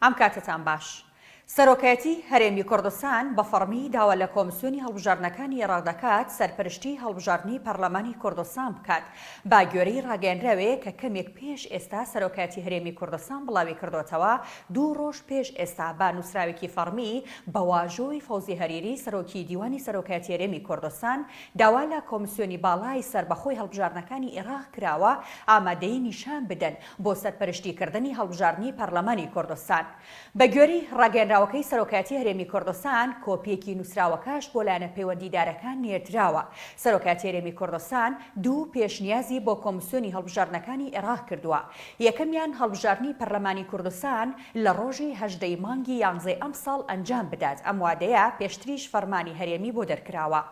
ئەم کاتتان باش. سەرۆکایەتی هەرێمی کوردستان بە فەرمی داوا لە کۆمسیۆنی هەڵبژاردنەکانی عێراق دەکات سەرپەرشتی هەڵبژاردننی پەرلەمانی کوردستان بکات با گوێرەی ڕاگەیەنراوێ کە کەمێک پێش ئێستا سەرۆکایەتی هەرێمی کوردستان بڵاوی کردوتەوە 2 ڕۆژ پێش ئێستا با نووسراوێکی فەرمی بە واژۆی فەوزی هەریری سەرۆکی دیوانی سەرۆکایەتی هەرێمی کوردستان داوا لە کۆمسیۆنی باڵای سەربەخۆی هەڵبژاردنەکانی عێراق کراوە ئامادەیی نیشان بدەن بۆ سەرپەرشتیکردنی هەڵبژاردننی پەرلەمانی کوردستان. بە گوێرەی ڕاگەیەنراوەکەی سەرۆکایەتی هەرێمی کوردستان کۆپیەکی نووسراوەکەش بۆ لایەنە پەیوەندیدارەکان نێردراوە. سەرۆکایەتی هەرێمی کوردستان 2 پێشنیازی بۆ کۆمسیۆنی هەڵبژاردنەکانی عێراق کردووە. یەکەمیان هەڵبژاردننی پەرلەمانی کوردستان لە ڕۆژی 18 مانگی 11 ئەم ساڵ ئەنجام بدات. ئەم وادەیە پێشتریش فەرمانی هەرێمی بۆ دەرکراوە.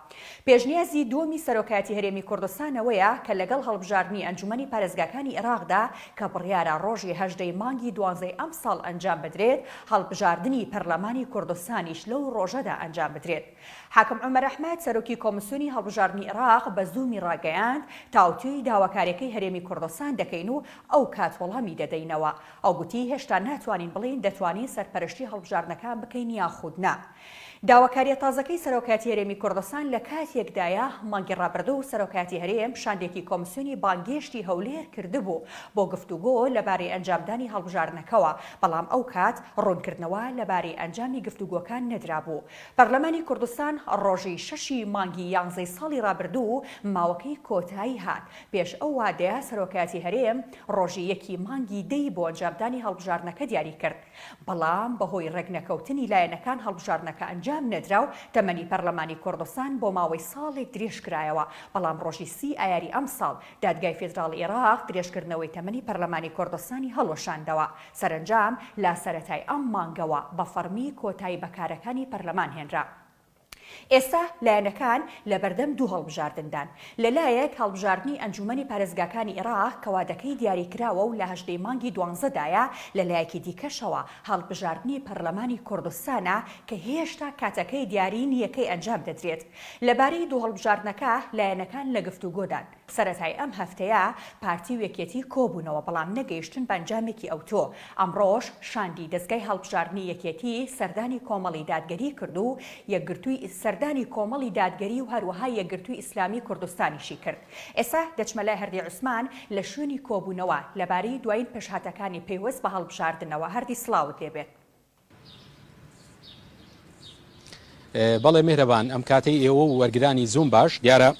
پێشنیازی دووەمی سەرۆکایەتی هەرێمی کوردستانەوەیە کە لەگەڵ هەڵبژاردننی ئەنجومەنی پارێزگاکانی عێراقدا کە بڕیارە ڕۆژی 18 مانگی 12 ئەم ساڵ ئەنجام بدرێت هەڵبژاردننی پەرلەمانی کوردستانیش لەو ڕۆژەدا ئەنجام بدرێت. حاکم عومەر ئەحمەد سەرۆکی کۆمسیۆنی هەڵبژاردننی عێراق بە زوومی ڕاگەیاند تاوتوی داواکاریەکەی هەرێمی کوردستان دەکەین و ئەو کات وەڵامی دەدەینەوە. ئەو گوتی هێشتا ناتوانین بڵین دەتوانین سەرپەرشتی هەڵبژاردنەکان بکەین یاخود نا. داواکاریە تازەکەی سەرۆکایەتی هەرێمی کوردستان لە کاتێکدایە مانگی ڕابردوو سەرۆکایەتی هەرێم شاندێکی کۆمسیۆنی بانگێشتی هەولێر کردبوو بۆ گفتوگۆ لەبارەی ئەنجامدانی هەڵبژاردنەکەوە، بەڵام ئەو کات ڕوونکردنەوە لەبارەی ئەنجامی گفتوگۆکان نەدرابوو. پەرلەمانی کوردستان ڕۆژی 6 مانگی 11 ساڵی ڕابردوو ماوەکەی کۆتایی هات. پێش ئەو وادەیە سەرۆکایەتی هەرێم ڕۆژی 1 مانگی 10 بۆ ئەنجامدانی هەڵبژاردنەکە دیاری کرد، بەڵام بەهۆی ڕێگنەکەوتنی لایەنەکان هەڵبژاردنەکە ئەنجام نەدراو. تەمەنی پەرلەمانی کوردستان بۆ ماوەی ساڵێک درێژکرایەوە، بەڵام ڕۆژی 30 ئایاری ئەم ساڵ دادگای فێدراڵی عێراق درێژکردنەوەی تەمەنی پەرلەمانی کوردستانی هەڵوەشاندەوە. سەرنجام لا سەرەتای ئەم مانگەوە بە فەرمی کۆتایی بەکارەکانی پەرلەمان هێنرا. ئێستا لایەنەکان لە بەردەم 2 هەڵبژاردندان. لەلایەک هەڵبژاردننی ئەنجومەنی پارێزگاکانی عێراق کەوادەکەی دیاریکراوە و لە 18 مانگی 12دایە لەلایەکی دیکەشەوە هەڵبژاردننی پەرلەمانی کوردستانە کە هێشتا کاتەکەی دیاری نیەکەی ئەنجام دەدرێت. لەبارەی 2 هەڵبژاردنەکە لایەنەکان لە گفتوگۆدان. سەرەتای ئەم هەفتەیە پارتی و یەکێتی کۆبوونەوە، بەڵام نەگەیشتن بەنجامێکی ئەوتۆ. ئەمڕۆژ شاندی دەستگای هەڵبژاردننی یەکێتی سەردانی کۆمەڵی دادگەری کرد و یەکگرتووی سەردانی کۆمەڵی دادگەری و هەروەها یەکگرتووی ئیسلامی کوردستانیشی کرد. ئێستا دەچمە لای هەردی عوسمان لە شوێنی کۆبوونەوە لەبارەی دوایین پێشهاتەکانی پێیوەست بە هەڵبژاردنەوە. هەردی سڵاوت لێبێت. بەڵێ میهرەبان، ئەم کاتەی ئێوە و وەرگرانی زوم باش دیارە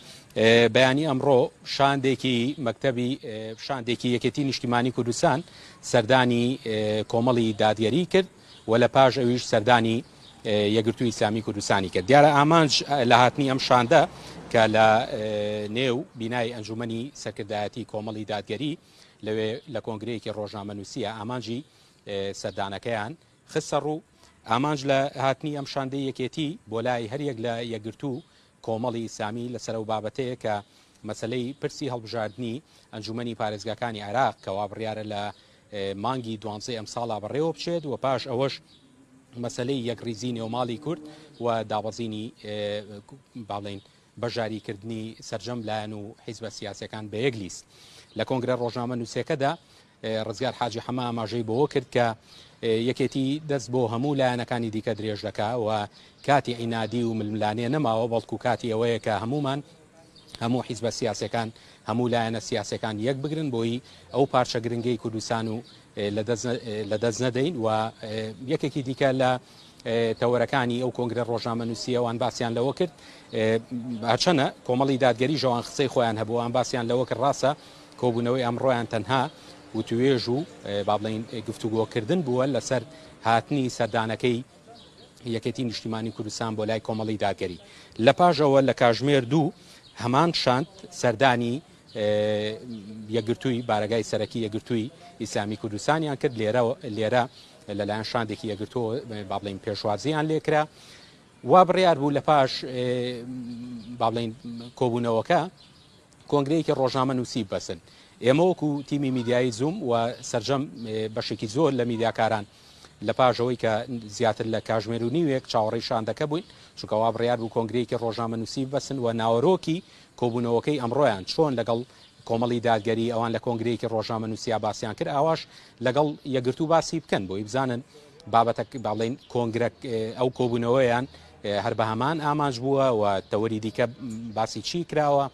بەیانی ئەمڕۆ شاندێکی مەکتەبی شاندێکی یەکێتی نیشتیمانی کوردستان سەردانی کۆمەڵی دادگەری کرد و لە پاش ئەویش سەردانی یەکگرتووی ئیسلامی کوردستانی کرد. دیارە ئامانج لە هاتنی ئەم شاندە کە لە نێو بینای ئەنجومەنی سەرکردایەتی کۆمەڵی دادگەری لەوێ لە کۆنگرەیەکی ڕۆژنامەنووسیە ئامانجی سەردانەکەیان خستە ڕوو. ئامانج لە هاتنی ئەم شاندەی یەکێتی بۆ لای هەریەک لە یەکگرتوو کۆمەڵی ئیسلامی لەسەر ئەو بابەتەیە کە مەسەلەی پرسی هەڵبژاردننی ئەنجومەنی پارێزگاکانی عێراق کەوا بڕیارە لە مانگی 12 ئەم ساڵا بەڕێوە بچێت و پاش ئەوەش مەسەلەی یەکریزی نێوماڵی کورد و دابەزینی باڵێن بەژاریکردنی سەرجەم لایەن و حیزبە سیاسیەکان بە یەک لیست. لە کۆنگرە ڕۆژنامەنووسیەکەدا ڕزگار حاجی حەما ئاماژەی بۆەوە کرد کە یەکێتی دەست بۆ هەموو لایەنەکانی دیکە درێژ دەکا و کاتی عینادی و ململانێ نەماوە، بەڵکو کاتی ئەوەیە کە هەمومان هەموو حیزبە سیاسەکان هەموو لایەنە سیاسەکان یەک بگرن بۆی ئەو پارچە گرنگەی کوردستان و لەدەست نەدەین. و یەکێکی دیکە لە تەوەرەکانی ئەو کۆنگرە ڕۆژنامەنووسیەوان باسییان لەوە کرد، هەرچەنە کۆمەڵی دادگەری ژەوان قسەی خۆیان هەبووان باسییان لەوە کرد ڕاستە کۆبوونەوەی ئەمڕۆیان تەنها و توێژ و با بڵێن گفتوگۆکردن بووە لەسەر هاتنی سەردانەکەی یەکێتی نیشتیمانی کوردستان بۆ لای کۆمەڵی دادگەری. لە پاژەوە لە کاژمێر 2 هەمان شاند سەردانی یەکگرتووی بارگای سەرەکی یەکگرتووی ئیسلامی کوردستانیان کرد. لێرە لەلایەن شاندێکی یەکگرتووە با بڵێن پێشوازیان لێکرا وا بڕیار بوو لە پاش با بڵێن کۆبوونەوەکە کۆنگرەیەکی ڕۆژنامەنووسی بەسن. ئێمە وەکو تیمی میدیایی زوم و سەرجەم بەشێکی زۆر لە میدیاکاران لە پاژەوەی کە زیاتر لە کاژمێر و نیوێک چاوەڕێی شاندەکە بووین، چونکەوا بڕیار بوو کۆنگرەیەکی ڕۆژنامەنووسی بەسن و ناوەرۆکی کۆبوونەوەکەی ئەمڕۆیان چۆن لەگەڵ کۆمەڵی دادگەری ئەوان لە کۆنگرەیەکی ڕۆژنامەنووسیا باسییان کرد، ئاواش لەگەڵ یەکگرتوو باسی بکەن بۆی بزانن بابەتە باڵێن کۆنگرە ئەو کۆبوونەوەیان هەر بە هەمان ئامانج بووە و تەوەری دیکە باسی چی کراوە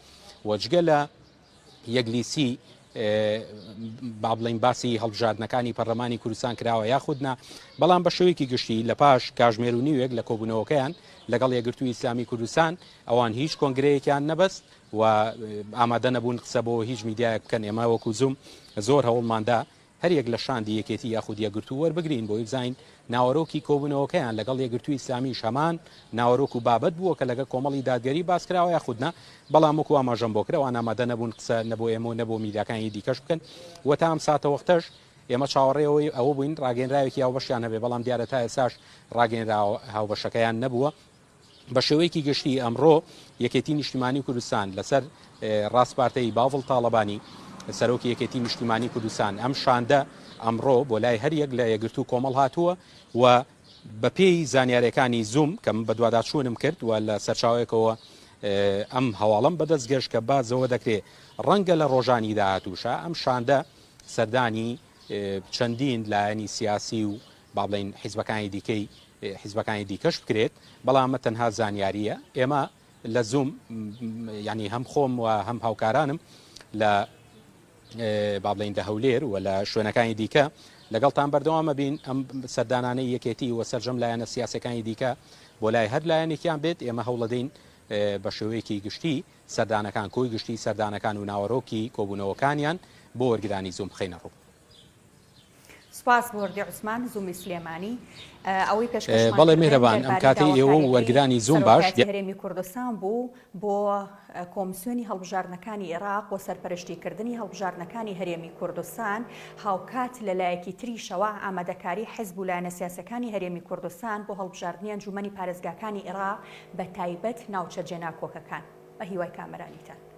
وەجگە لە یەکلیسی با بڵین باسی هەڵبژاردنەکانی پەرلەمانی کوردستان کراوە یاخودنا بەڵام بە شێوەیەکی گشتی لە پاش کاژمێر و نیوێک لە کۆبوونەوەکەیان لەگەڵ یەکگرتووی ئیسلامی کوردستان ئەوان هیچ کۆنگرەیەکیان نەبەست و ئامادە نەبوون قسە بۆ هیچ میدیایەک بکەن. ئێمە وەکو زوم زۆر هەوڵماندا هەر یەک لە شاندی یەکێتی یاخود یەکگرتوو وەربگرین بۆی بزانین ناوەڕۆکی کۆبوونەوەکەیان لەگەڵ یەکگرتووی ئیسلامیش هەمان ناوەڕۆک و بابەت بووە کە لەگە کۆمەڵی دادگەری باس کراوە یاخودنا بەڵام وەکو ئاماژەم بۆ کرەوە ئامادە نەبوون قسە نەبوو ئێمە و نەبوو میدیاکانی دیکەش بکەن و تا ئەم ساتە وەختەش ئێمە چاوەڕێەوەی ئەوە بووین ڕاگەنراوێکی هاوبەشیان هەبێ بەڵام دیارە تا ئێساش ڕاگەنرا هاوبەشەکەیان نەبووە. بە شێوەیەکی گشتی ئەمڕۆ یەکێتی نیشتیمانی کوردستان لەسەر ڕاستپارتەی باوڵ تاڵەبانی سەرۆکی یەکێتی نیشتیمانی کوردستان ئەم شاندە ئەمڕۆ بۆ لای هەر یەک لە یەکگرتوو کۆمەڵ هاتووە و بە پێی زانیاریەکانی زوم کەم بە دوواداچوونم کرد و لە سەرچاوێکەوە ئەم هەواڵم بەدەستگەشت کە بازەوە دەکرێت ڕەنگە لە ڕۆژانی داهاتووشە ئەم شاندە سەردانی چەندین لایەنی سیاسی و با بڵین حیزبەکانی دیکەی حیزبەکانی دیکەش بکرێت بەڵام تەنها زانیاریە. ئێمە لە زوم ینی هەم خۆم و هەم هاوکارانم لە با بڵین دە هەولێر و لە شوێنەکانی دیکە لەگەڵتان بەردەوامە بین ئەم سەردانانەی یەکێتی و سەرجەم لایەنە سیاسەکانی دیکە بۆ لای هەر لایەنێکیان بێت ئێمە هەوڵەدەین بە شێوەیەکی گشتی سەردانەکان کۆی گشتی سەردانەکان و ناوەڕۆکی کۆبوونەوەکانیان بۆ وەرگرانی زوم بخەینە ڕوو. سپاس بۆ وەردی عوسمان زومی سلێمانی ئەوەی بەڵێ میهرەبان ئەم کاتەی ئێوە وەرگرانی زوم باش هەرێمی کوردستان بوو بۆ کۆمیسیۆنی هەڵبژاردنەکانی عێراق و سەرپەرشتیکردنی هەڵبژاردنەکانی هەرێمی کوردستان هاوکات لەلایەکی تریشەوە ئامادەکاری حیزب و لایەنە سیاسەکانی هەرێمی کوردستان بۆ هەڵبژاردنی ئەنجومەنی پارێزگاکانی عێراق بە تایبەت ناوچە جێناکۆکەکان بە هیوای کامەرانیتان.